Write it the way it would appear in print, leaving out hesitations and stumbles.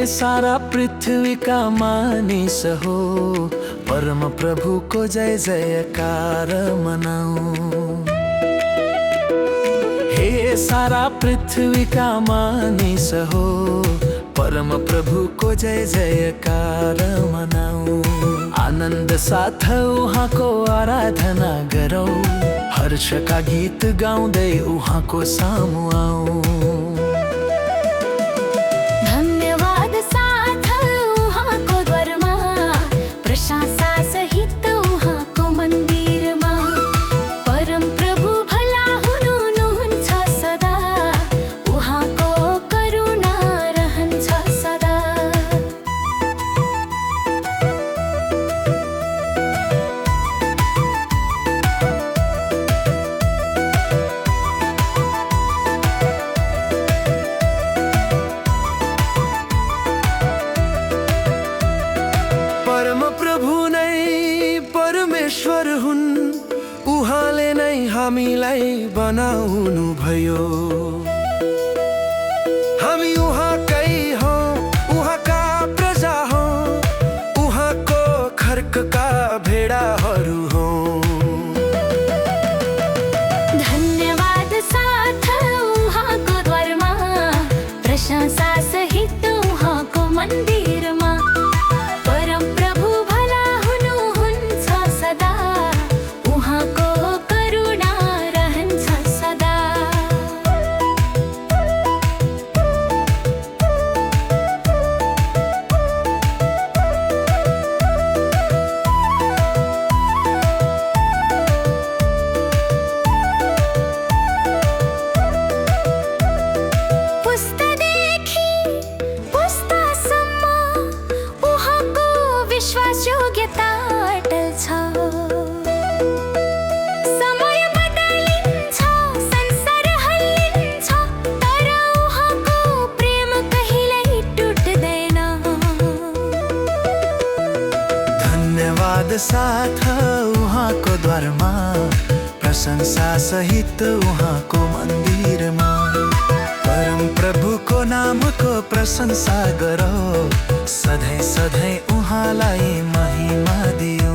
सारा पृथ्वी का मानिस हो, परम प्रभु को जय जयकार मनाऊं। हे सारा पृथ्वी का मानिस हो, परम प्रभु को जय जयकार मनाऊं। आनंद साथ उहाँको आराधना गरौँ, हर्ष का गीत गाउँदै उहाँको सामु आऊं। धन्यवाद साथ उहाँको द्वारमा, प्रशंसा सहित उहाँको मन्दिरमा। परम प्रभु भला हुनुहुन्छ सदा, उहाँको करुणा रहन्छ सदा। परम प्रभु नै परमेश्वर हुन्, उहाँले नै हामीलाई बनाउनु भयो। हामी उहाँकै हौं, उहाँका प्रजा हौं, उहाँको खर्कका भेडाहरू हौं। धन्यवाद साथ उहाँको द्वारमा, प्रशंसा सहित उहाँको मन्दिरमा। परम प्रभु भला हुनुहुन्छ सदा, उहाँको करुणा रहन्छ सदा। पुस्तादेखि पुस्तासम्म उहाँको विश्वास योग्यता अटल छ। समय बदलिन्छ, संसार हल्लिन्छ, तर उहाँको प्रेम कहिल्यै टुट्दैन। धन्यवाद साथ उहाँको द्वारमा, प्रशंसा सहित उहाँको मन्दिरमा। परम प्रभुको नामको प्रशंसा गरौ, सधैँ सधैँ उहाँलाई महिमा दियो।